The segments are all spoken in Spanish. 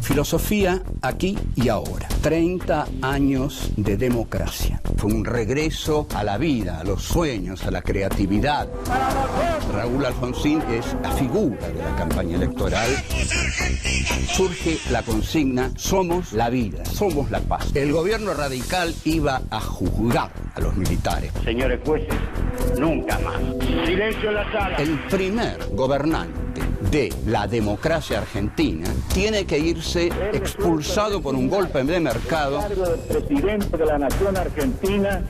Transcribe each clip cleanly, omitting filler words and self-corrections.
Filosofía aquí y ahora. 30 años de democracia. Fue un regreso a la vida, a los sueños, a la creatividad. Raúl Alfonsín es la figura de la campaña electoral. Surge la consigna: somos la vida, somos la paz. El gobierno radical iba a juzgar a los militares. Señores jueces, nunca más. Silencio en la sala. El primer gobernante de la democracia argentina tiene que irse expulsado por un golpe de mercado. Del presidente de la nación argentina.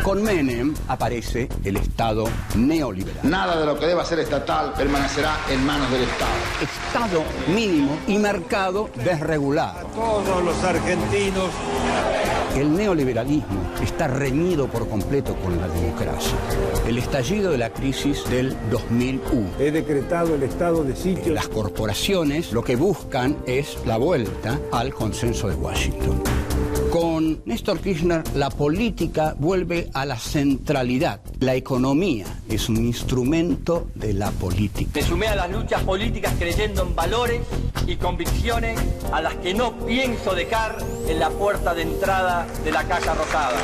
Con Menem aparece el Estado neoliberal. Nada de lo que deba ser estatal permanecerá en manos del Estado. Estado mínimo y mercado desregulado. A todos los argentinos. El neoliberalismo está reñido por completo con la democracia. El estallido de la crisis del 2001. He decretado el estado de sitio. Las corporaciones lo que buscan es la vuelta al consenso de Washington. Con Néstor Kirchner, la política vuelve a la centralidad. La economía es un instrumento de la política. Me sumé a las luchas políticas creyendo en valores y convicciones a las que no pienso dejar en la puerta de entrada de la Casa Rosada.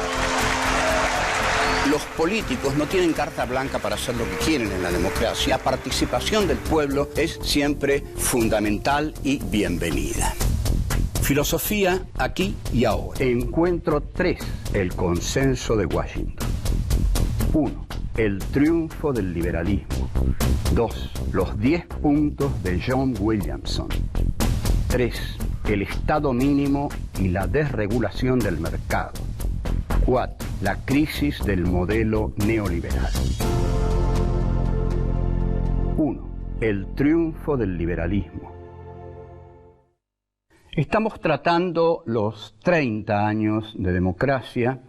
Los políticos no tienen carta blanca para hacer lo que quieren en la democracia. La participación del pueblo es siempre fundamental y bienvenida. Filosofía aquí y ahora. Encuentro 3. El consenso de Washington. 1. El triunfo del liberalismo. 2. Los 10 puntos de John Williamson. 3. El Estado mínimo y la desregulación del mercado. 4. La crisis del modelo neoliberal. 1. El triunfo del liberalismo. Estamos tratando los 30 años de democracia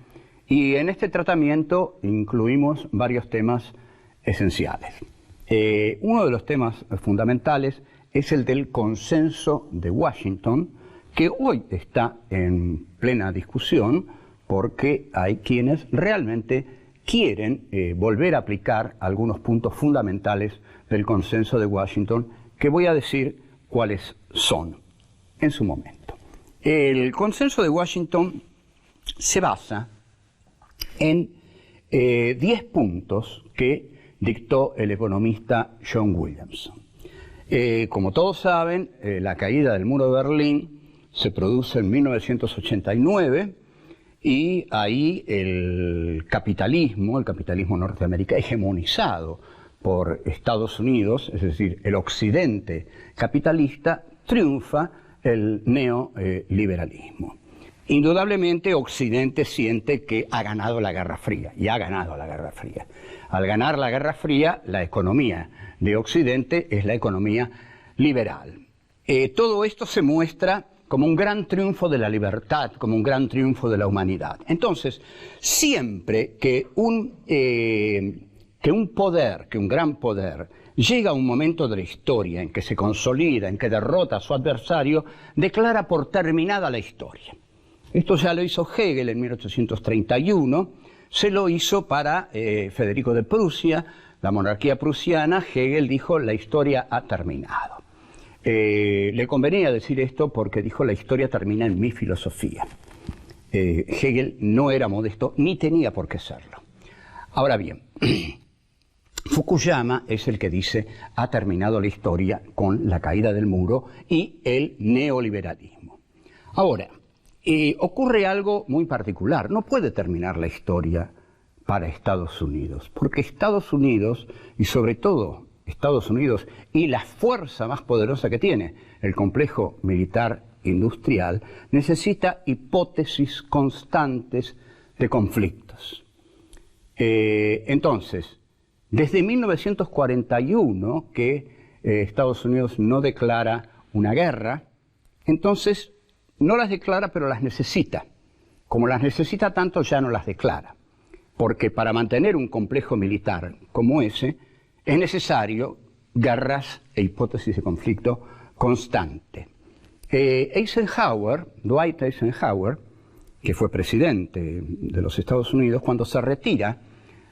y en este tratamiento incluimos varios temas esenciales. Uno de los temas fundamentales es el del consenso de Washington, que hoy está en plena discusión porque hay quienes realmente quieren volver a aplicar algunos puntos fundamentales del consenso de Washington, que voy a decir cuáles son en su momento. El consenso de Washington se basa en 10 puntos que dictó el economista John Williamson. Como todos saben, la caída del muro de Berlín se produce en 1989 y ahí el capitalismo norteamericano hegemonizado por Estados Unidos, es decir, el occidente capitalista, triunfa el neoliberalismo. Indudablemente Occidente siente que ha ganado la Guerra Fría, y ha ganado la Guerra Fría. Al ganar la Guerra Fría, la economía de Occidente es la economía liberal. Todo esto se muestra como un gran triunfo de la libertad, como un gran triunfo de la humanidad. Entonces, siempre que un gran poder llega a un momento de la historia en que se consolida, en que derrota a su adversario, declara por terminada la historia. Esto ya lo hizo Hegel en 1831, se lo hizo para Federico de Prusia, la monarquía prusiana. Hegel dijo: la historia ha terminado. Le convenía decir esto porque dijo: la historia termina en mi filosofía. Hegel no era modesto ni tenía por qué serlo. Ahora bien, Fukuyama es el que dice: ha terminado la historia con la caída del muro y el neoliberalismo. Ahora, ocurre algo muy particular. No puede terminar la historia para Estados Unidos, porque Estados Unidos, y sobre todo Estados Unidos y la fuerza más poderosa que tiene, el complejo militar industrial, necesita hipótesis constantes de conflictos. Entonces, desde 1941 que Estados Unidos no declara una guerra, entonces no las declara, pero las necesita. Como las necesita tanto, ya no las declara. Porque para mantener un complejo militar como ese, es necesario guerras e hipótesis de conflicto constante. Dwight Eisenhower, que fue presidente de los Estados Unidos, cuando se retira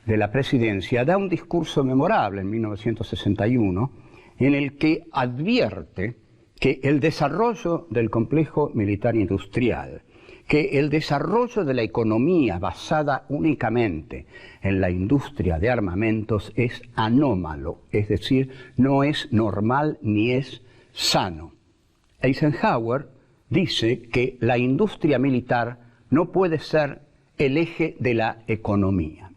de la presidencia, da un discurso memorable en 1961, en el que advierte que el desarrollo del complejo militar industrial, que el desarrollo de la economía basada únicamente en la industria de armamentos es anómalo, es decir, no es normal ni es sano. Eisenhower dice que la industria militar no puede ser el eje de la economía.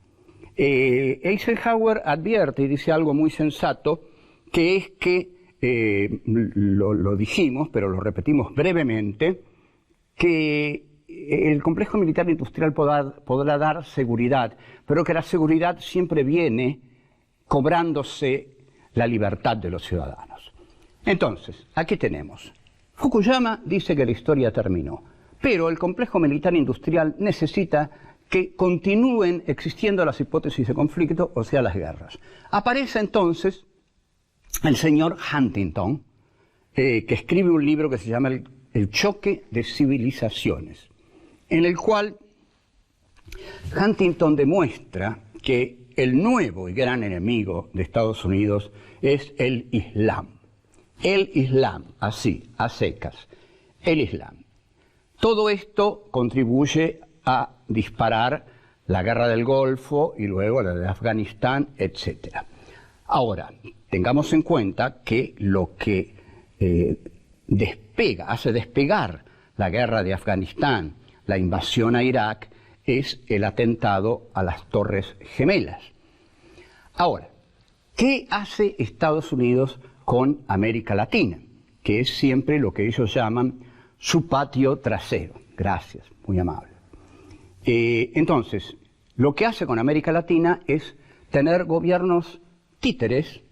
Eisenhower advierte y dice algo muy sensato, que es que, lo dijimos, pero lo repetimos brevemente, que el complejo militar industrial podrá dar seguridad, pero que la seguridad siempre viene cobrándose la libertad de los ciudadanos. Entonces, aquí tenemos. Fukuyama dice que la historia terminó, pero el complejo militar industrial necesita que continúen existiendo las hipótesis de conflicto, o sea, las guerras. Aparece entonces el señor Huntington, que escribe un libro que se llama El choque de civilizaciones, en el cual Huntington demuestra que el nuevo y gran enemigo de Estados Unidos es el Islam. El Islam, así, a secas, el Islam. Todo esto contribuye a disparar la guerra del Golfo y luego la de Afganistán, etc. Ahora, tengamos en cuenta que lo que hace despegar la guerra de Afganistán, la invasión a Irak, es el atentado a las Torres Gemelas. Ahora, ¿qué hace Estados Unidos con América Latina? Que es siempre lo que ellos llaman su patio trasero. Gracias, muy amable. Entonces, lo que hace con América Latina es tener gobiernos títeres,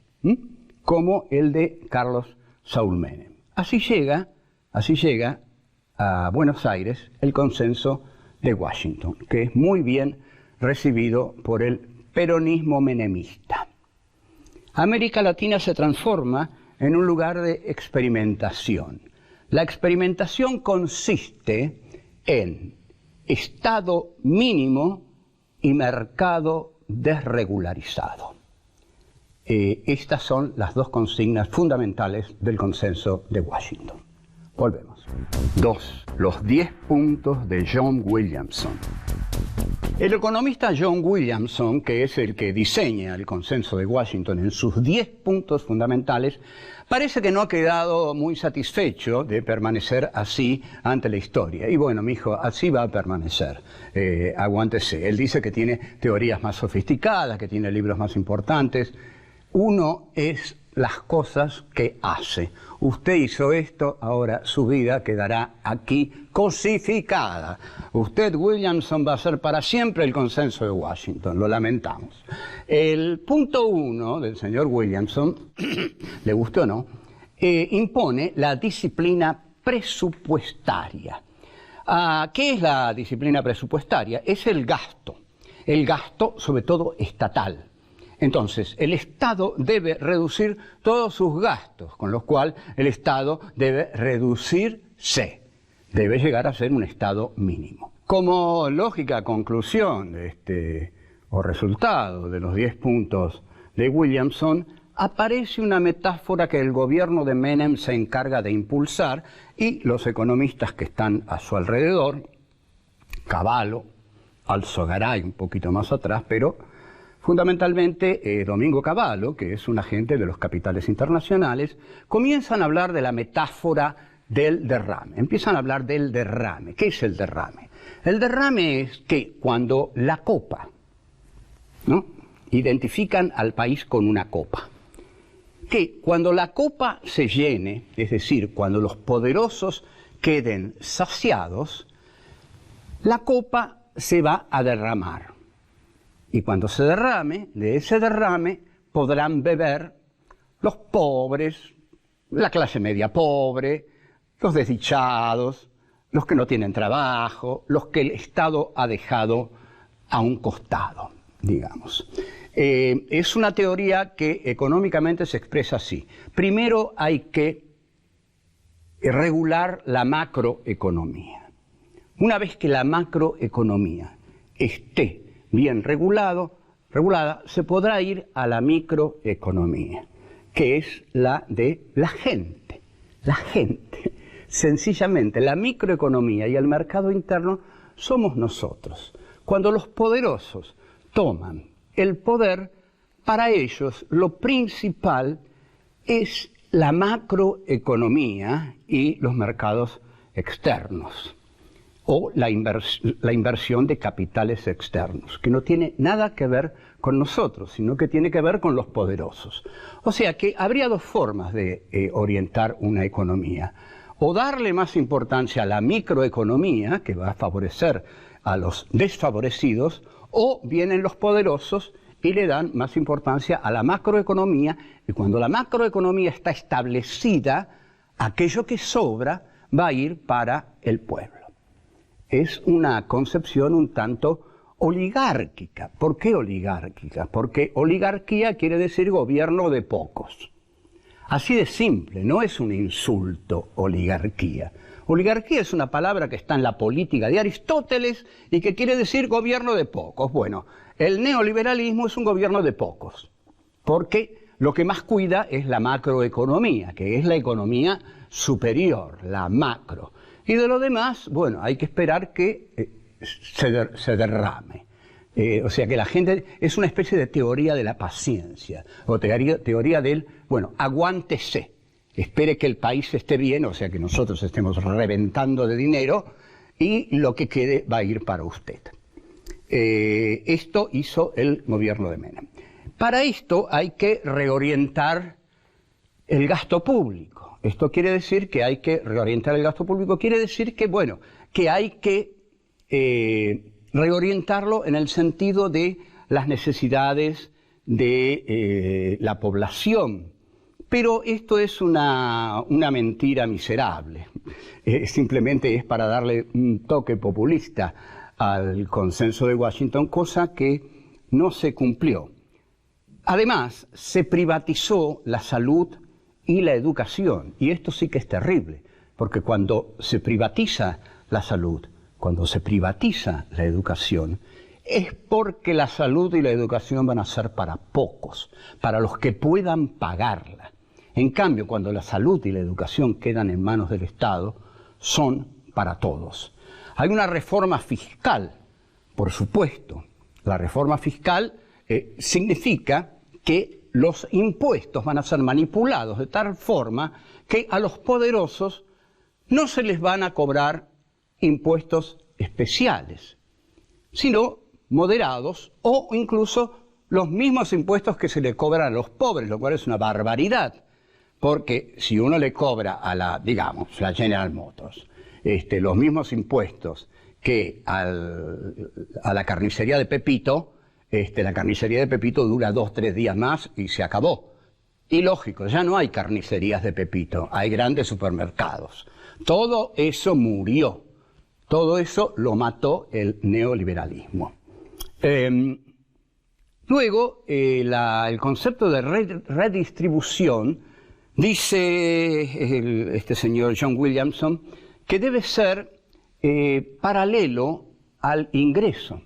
como el de Carlos Saúl Menem. Así llega a Buenos Aires el consenso de Washington, que es muy bien recibido por el peronismo menemista. América Latina se transforma en un lugar de experimentación. La experimentación consiste en Estado mínimo y mercado desregularizado. Estas son las dos consignas fundamentales del consenso de Washington. Volvemos. 2. Los 10 puntos de John Williamson. El economista John Williamson, que es el que diseña el consenso de Washington en sus 10 puntos fundamentales, parece que no ha quedado muy satisfecho de permanecer así ante la historia. Y bueno, mijo, así va a permanecer. Aguántese. Él dice que tiene teorías más sofisticadas, que tiene libros más importantes. Uno es las cosas que hace. Usted hizo esto, ahora su vida quedará aquí cosificada. Usted, Williamson, va a ser para siempre el consenso de Washington, lo lamentamos. El punto 1 del señor Williamson, le guste o no, impone la disciplina presupuestaria. ¿Qué es la disciplina presupuestaria? Es el gasto sobre todo estatal. Entonces, el Estado debe reducir todos sus gastos, con lo cual el Estado debe reducirse, debe llegar a ser un Estado mínimo. Como lógica conclusión o resultado de los 10 puntos de Williamson, aparece una metáfora que el gobierno de Menem se encarga de impulsar y los economistas que están a su alrededor, Cavallo, Alzogaray un poquito más atrás, pero fundamentalmente Domingo Cavallo, que es un agente de los capitales internacionales, comienzan a hablar de la metáfora del derrame. Empiezan a hablar del derrame. ¿Qué es el derrame? El derrame es que cuando la copa, ¿no? Identifican al país con una copa. Que cuando la copa se llene, es decir, cuando los poderosos queden saciados, la copa se va a derramar. Y cuando se derrame, de ese derrame podrán beber los pobres, la clase media pobre, los desdichados, los que no tienen trabajo, los que el Estado ha dejado a un costado, digamos. Es una teoría que económicamente se expresa así. Primero hay que regular la macroeconomía. Una vez que la macroeconomía esté bien regulada, se podrá ir a la microeconomía, que es la de la gente. La gente, sencillamente, la microeconomía y el mercado interno somos nosotros. Cuando los poderosos toman el poder, para ellos lo principal es la macroeconomía y los mercados externos, o la inversión de capitales externos, que no tiene nada que ver con nosotros, sino que tiene que ver con los poderosos. O sea que habría dos formas de orientar una economía: o darle más importancia a la microeconomía, que va a favorecer a los desfavorecidos, o vienen los poderosos y le dan más importancia a la macroeconomía, y cuando la macroeconomía está establecida, aquello que sobra va a ir para el pueblo. Es una concepción un tanto oligárquica. ¿Por qué oligárquica? Porque oligarquía quiere decir gobierno de pocos. Así de simple, no es un insulto oligarquía. Oligarquía es una palabra que está en la política de Aristóteles y que quiere decir gobierno de pocos. Bueno, el neoliberalismo es un gobierno de pocos, porque lo que más cuida es la macroeconomía, que es la economía superior, la macro. Y de lo demás, bueno, hay que esperar que se derrame. O sea que la gente es una especie de teoría de la paciencia, o teoría del, bueno, aguántese, espere que el país esté bien, o sea que nosotros estemos reventando de dinero y lo que quede va a ir para usted. Esto hizo el gobierno de Menem. Para esto hay que reorientar el gasto público. Esto quiere decir que hay que reorientar el gasto público, quiere decir que, bueno, que hay que reorientarlo en el sentido de las necesidades de la población. Pero esto es una mentira miserable. Simplemente es para darle un toque populista al consenso de Washington, cosa que no se cumplió. Además, se privatizó la salud y la educación, y esto sí que es terrible, porque cuando se privatiza la salud, cuando se privatiza la educación, es porque la salud y la educación van a ser para pocos, para los que puedan pagarla. En cambio, cuando la salud y la educación quedan en manos del Estado, son para todos. Hay una reforma fiscal, por supuesto. La reforma fiscal significa que los impuestos van a ser manipulados de tal forma que a los poderosos no se les van a cobrar impuestos especiales, sino moderados o incluso los mismos impuestos que se le cobran a los pobres, lo cual es una barbaridad, porque si uno le cobra a la, digamos, la General Motors, los mismos impuestos que a la carnicería de Pepito, la carnicería de Pepito dura 2 o 3 días más y se acabó. Y lógico, ya no hay carnicerías de Pepito, hay grandes supermercados. Todo eso murió, todo eso lo mató el neoliberalismo. Luego, el concepto de redistribución, dice este señor John Williamson, que debe ser paralelo al ingreso.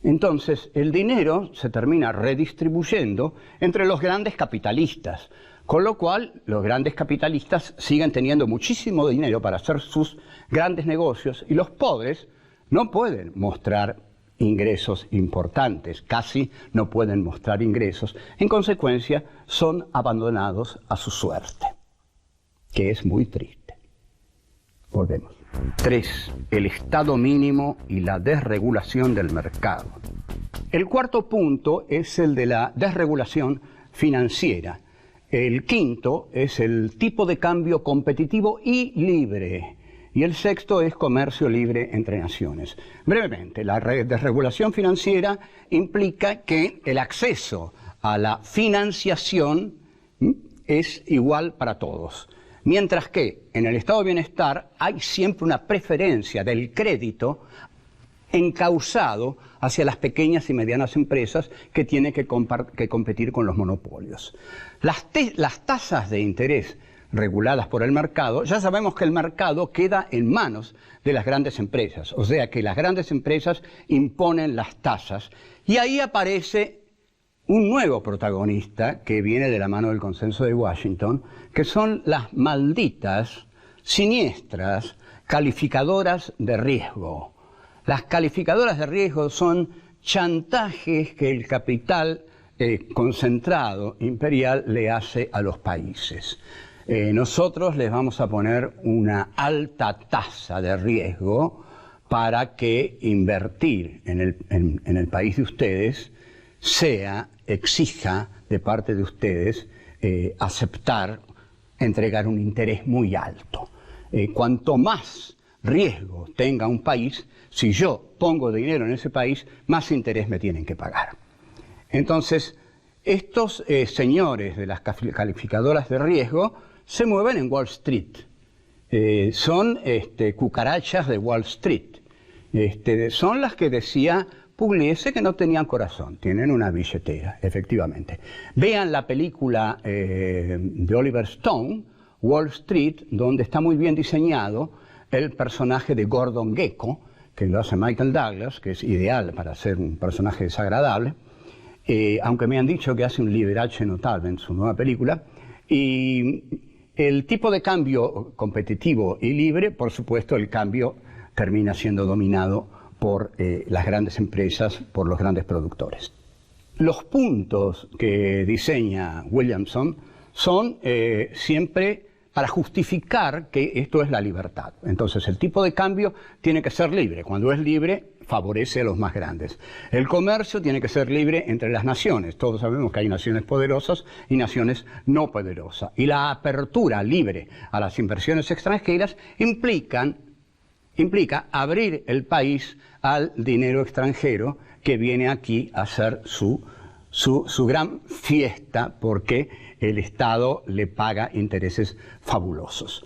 Entonces, el dinero se termina redistribuyendo entre los grandes capitalistas, con lo cual los grandes capitalistas siguen teniendo muchísimo dinero para hacer sus grandes negocios y los pobres no pueden mostrar ingresos importantes, casi no pueden mostrar ingresos. En consecuencia, son abandonados a su suerte, que es muy triste. Volvemos. 3. El Estado mínimo y la desregulación del mercado. El cuarto punto es el de la desregulación financiera. El quinto es el tipo de cambio competitivo y libre. Y el sexto es comercio libre entre naciones. Brevemente, la desregulación financiera implica que el acceso a la financiación es igual para todos. Mientras que en el estado de bienestar hay siempre una preferencia del crédito encauzado hacia las pequeñas y medianas empresas que tienen que competir con los monopolios. Las tasas de interés reguladas por el mercado, ya sabemos que el mercado queda en manos de las grandes empresas, o sea que las grandes empresas imponen las tasas y ahí aparece un nuevo protagonista que viene de la mano del Consenso de Washington, que son las malditas, siniestras, calificadoras de riesgo. Las calificadoras de riesgo son chantajes que el capital concentrado imperial le hace a los países. Nosotros les vamos a poner una alta tasa de riesgo para que invertir en el país de ustedes exija de parte de ustedes entregar un interés muy alto. Cuanto más riesgo tenga un país, si yo pongo dinero en ese país, más interés me tienen que pagar. Entonces, estos señores de las calificadoras de riesgo se mueven en Wall Street. Son cucarachas de Wall Street. Son las que decía Pugliese que no tenían corazón, tienen una billetera, efectivamente. Vean la película de Oliver Stone, Wall Street, donde está muy bien diseñado el personaje de Gordon Gekko, que lo hace Michael Douglas, que es ideal para ser un personaje desagradable, aunque me han dicho que hace un liberace notable en su nueva película. Y el tipo de cambio competitivo y libre, por supuesto, el cambio termina siendo dominado por las grandes empresas, por los grandes productores. Los puntos que diseña Williamson son siempre para justificar que esto es la libertad. Entonces, el tipo de cambio tiene que ser libre. Cuando es libre, favorece a los más grandes. El comercio tiene que ser libre entre las naciones. Todos sabemos que hay naciones poderosas y naciones no poderosas. Y la apertura libre a las inversiones extranjeras implica abrir el país al dinero extranjero que viene aquí a hacer su gran fiesta porque el Estado le paga intereses fabulosos.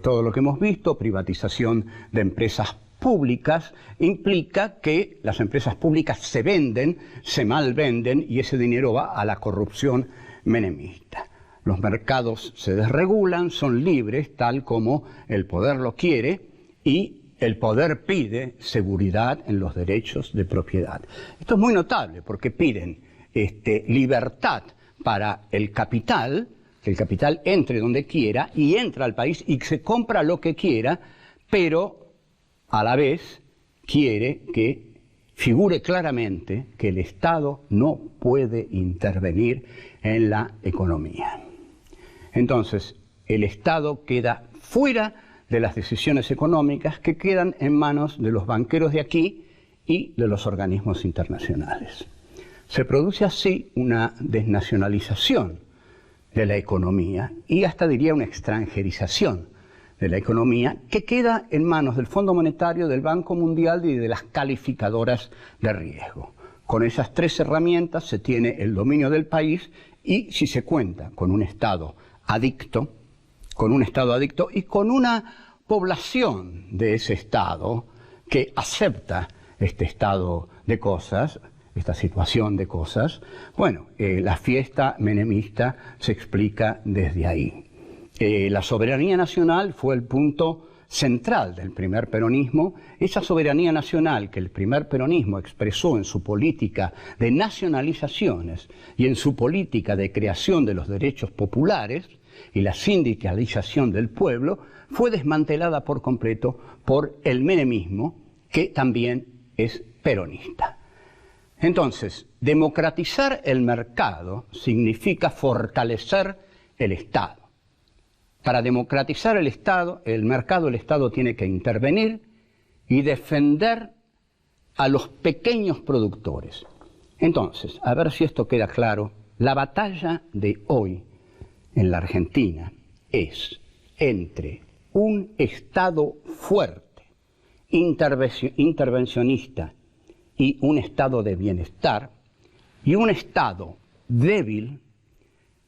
Todo lo que hemos visto, privatización de empresas públicas, implica que las empresas públicas se venden, se malvenden y ese dinero va a la corrupción menemista. Los mercados se desregulan, son libres, tal como el poder lo quiere, y el poder pide seguridad en los derechos de propiedad. Esto es muy notable porque piden libertad para el capital, que el capital entre donde quiera y entra al país y se compra lo que quiera, pero a la vez quiere que figure claramente que el Estado no puede intervenir en la economía. Entonces, el Estado queda fuera de las decisiones económicas que quedan en manos de los banqueros de aquí y de los organismos internacionales. Se produce así una desnacionalización de la economía y hasta diría una extranjerización de la economía que queda en manos del Fondo Monetario, del Banco Mundial y de las calificadoras de riesgo. Con esas tres herramientas se tiene el dominio del país y si se cuenta con un Estado adicto y con una población de ese Estado que acepta este estado de cosas, esta situación de cosas, bueno, la fiesta menemista se explica desde ahí. La soberanía nacional fue el punto central del primer peronismo, esa soberanía nacional que el primer peronismo expresó en su política de nacionalizaciones y en su política de creación de los derechos populares y la sindicalización del pueblo, fue desmantelada por completo por el menemismo, que también es peronista. Entonces, democratizar el mercado significa fortalecer el Estado. Para democratizar el mercado, el Estado tiene que intervenir y defender a los pequeños productores. Entonces, a ver si esto queda claro, la batalla de hoy en la Argentina es entre un Estado fuerte, intervencionista y un estado de bienestar, y un Estado débil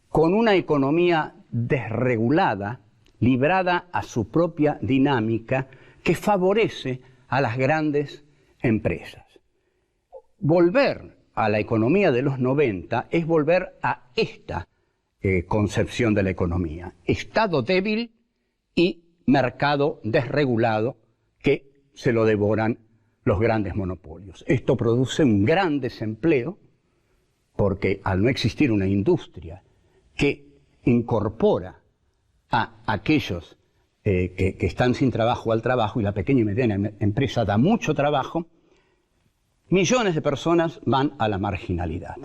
con una economía desregulada, librada a su propia dinámica, que favorece a las grandes empresas. Volver a la economía de los 90 es volver a esta concepción de la economía. Estado débil y mercado desregulado que se lo devoran los grandes monopolios. Esto produce un gran desempleo, porque al no existir una industria que incorpora a aquellos que están sin trabajo al trabajo, y la pequeña y mediana empresa da mucho trabajo, millones de personas van a la marginalidad.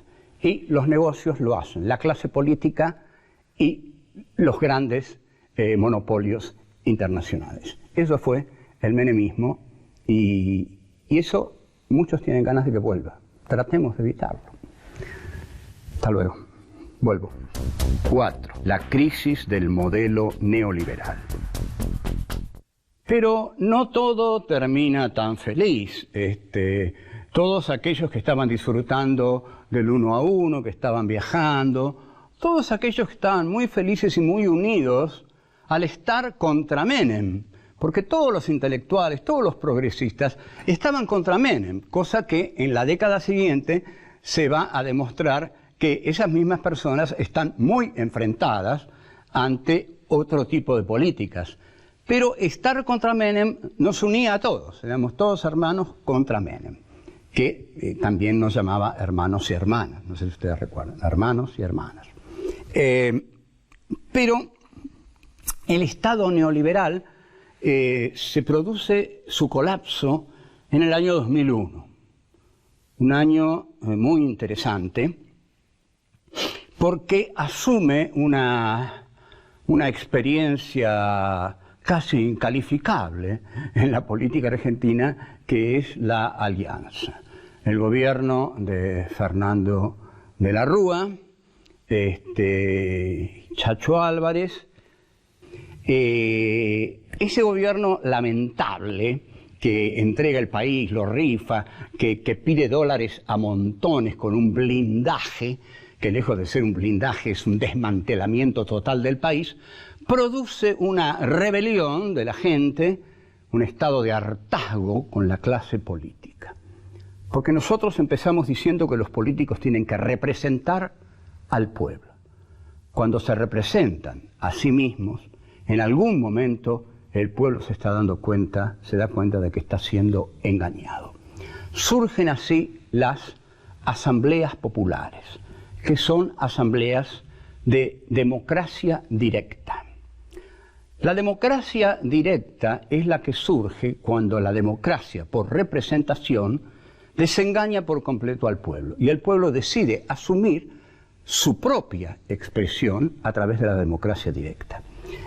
Y los negocios lo hacen la clase política y los grandes monopolios internacionales. Eso fue el menemismo y eso muchos tienen ganas de que vuelva. Tratemos de evitarlo. Hasta luego. Vuelvo. 4. La crisis del modelo neoliberal. Pero no todo termina tan feliz. Todos aquellos que estaban disfrutando del 1 a 1, que estaban viajando, todos aquellos que estaban muy felices y muy unidos al estar contra Menem, porque todos los intelectuales, todos los progresistas estaban contra Menem, cosa que en la década siguiente se va a demostrar que esas mismas personas están muy enfrentadas ante otro tipo de políticas. Pero estar contra Menem nos unía a todos, éramos todos hermanos contra Menem, que también nos llamaba hermanos y hermanas, no sé si ustedes recuerdan, hermanos y hermanas. Pero el Estado neoliberal se produce su colapso en el año 2001, un año muy interesante, porque asume una experiencia casi incalificable en la política argentina, que es la alianza. El gobierno de Fernando de la Rúa, Chacho Álvarez, ese gobierno lamentable que entrega el país, lo rifa, que pide dólares a montones con un blindaje, que lejos de ser un blindaje es un desmantelamiento total del país, produce una rebelión de la gente, un estado de hartazgo con la clase política. Porque nosotros empezamos diciendo que los políticos tienen que representar al pueblo. Cuando se representan a sí mismos, en algún momento el pueblo se da cuenta de que está siendo engañado. Surgen así las asambleas populares, que son asambleas de democracia directa. La democracia directa es la que surge cuando la democracia por representación desengaña por completo al pueblo y el pueblo decide asumir su propia expresión a través de la democracia directa.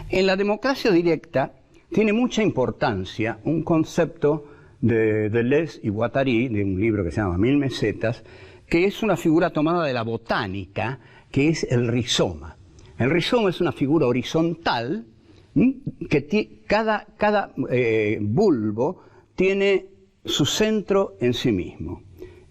En la democracia directa tiene mucha importancia un concepto de Deleuze y Guattari, de un libro que se llama 1000 mesetas, que es una figura tomada de la botánica, que es el rizoma. El rizoma es una figura horizontal que cada bulbo tiene su centro en sí mismo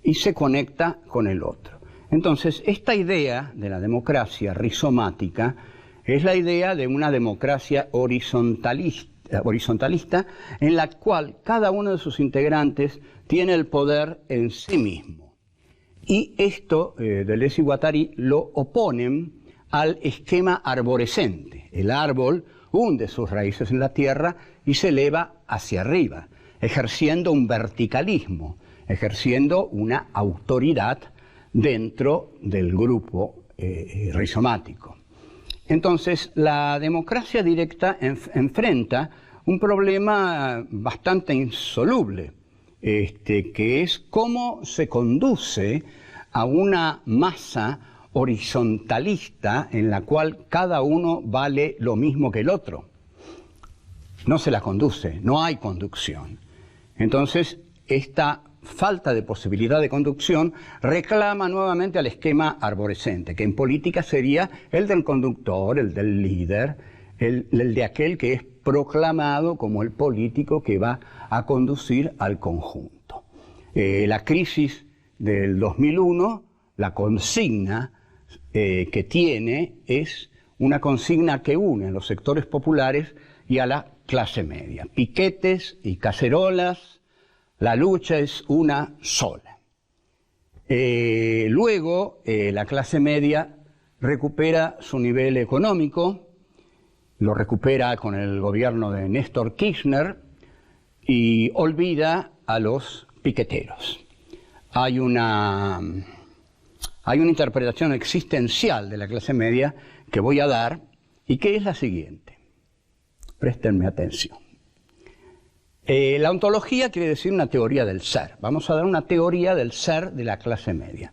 y se conecta con el otro. Entonces, esta idea de la democracia rizomática es la idea de una democracia horizontalista en la cual cada uno de sus integrantes tiene el poder en sí mismo. Y esto, Deleuze y Guattari lo oponen al esquema arborescente. El árbol hunde sus raíces en la tierra y se eleva hacia arriba, ejerciendo un verticalismo, ejerciendo una autoridad dentro del grupo rizomático. Entonces, la democracia directa enfrenta un problema bastante insoluble, que es cómo se conduce a una masa horizontalista en la cual cada uno vale lo mismo que el otro. No se la conduce, no hay conducción. Entonces, esta falta de posibilidad de conducción reclama nuevamente al esquema arborescente, que en política sería el del conductor, el del líder, el de aquel que es proclamado como el político que va a conducir al conjunto. La crisis del 2001, la consigna que tiene es una consigna que une a los sectores populares y a la clase media. Piquetes y cacerolas, la lucha es una sola. Luego, la clase media recupera su nivel económico, lo recupera con el gobierno de Néstor Kirchner y olvida a los piqueteros. Hay una hay una interpretación existencial de la clase media que voy a dar y que es la siguiente. Préstenme atención. La ontología quiere decir una teoría del ser. Vamos a dar una teoría del ser de la clase media.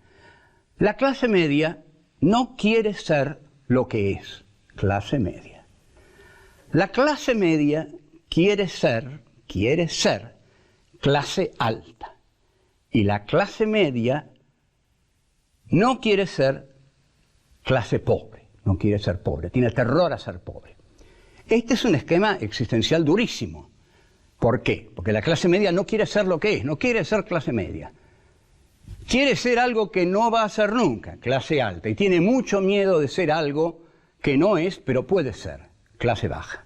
La clase media no quiere ser lo que es, clase media. La clase media quiere ser clase alta. Y la clase media no quiere ser clase pobre, no quiere ser pobre, tiene terror a ser pobre. Este es un esquema existencial durísimo. ¿Por qué? Porque la clase media no quiere ser lo que es, no quiere ser clase media. Quiere ser algo que no va a ser nunca, clase alta, y tiene mucho miedo de ser algo que no es, pero puede ser, clase baja.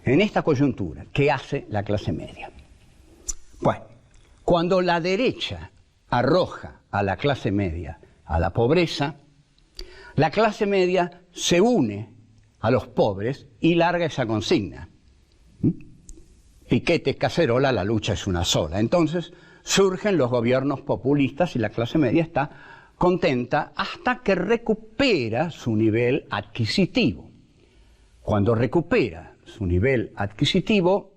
En esta coyuntura, ¿qué hace la clase media? Bueno, cuando la derecha arroja a la clase media a la pobreza, la clase media se une a los pobres y larga esa consigna. Piquetes, cacerola, la lucha es una sola. Entonces surgen los gobiernos populistas y la clase media está contenta hasta que recupera su nivel adquisitivo. Cuando recupera su nivel adquisitivo,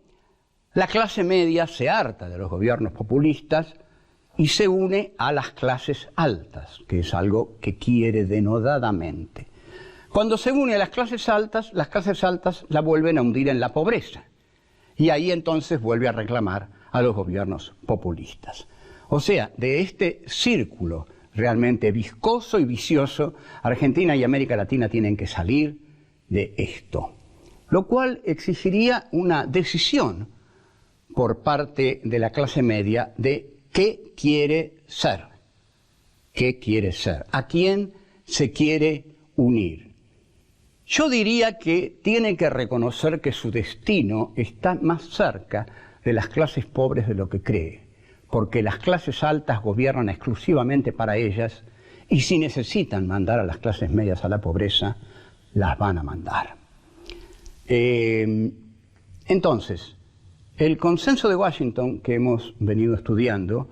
la clase media se harta de los gobiernos populistas y se une a las clases altas, que es algo que quiere denodadamente. Cuando se une a las clases altas la vuelven a hundir en la pobreza. Y ahí entonces vuelve a reclamar a los gobiernos populistas. O sea, de este círculo realmente viscoso y vicioso, Argentina y América Latina tienen que salir de esto. Lo cual exigiría una decisión por parte de la clase media de qué quiere ser. ¿Qué quiere ser? ¿A quién se quiere unir? Yo diría que tiene que reconocer que su destino está más cerca de las clases pobres de lo que cree, porque las clases altas gobiernan exclusivamente para ellas y si necesitan mandar a las clases medias a la pobreza, las van a mandar. Entonces, el consenso de Washington que hemos venido estudiando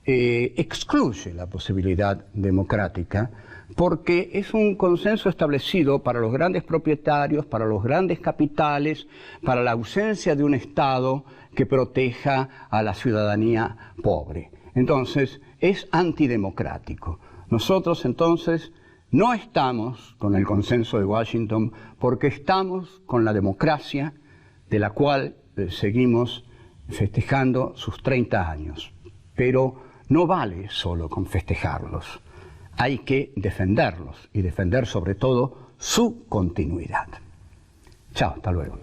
excluye la posibilidad democrática porque es un consenso establecido para los grandes propietarios, para los grandes capitales, para la ausencia de un Estado que proteja a la ciudadanía pobre. Entonces, es antidemocrático. Nosotros, entonces, no estamos con el consenso de Washington porque estamos con la democracia de la cual seguimos festejando sus 30 años. Pero no vale solo con festejarlos. Hay que defenderlos y defender sobre todo su continuidad. Chao, hasta luego.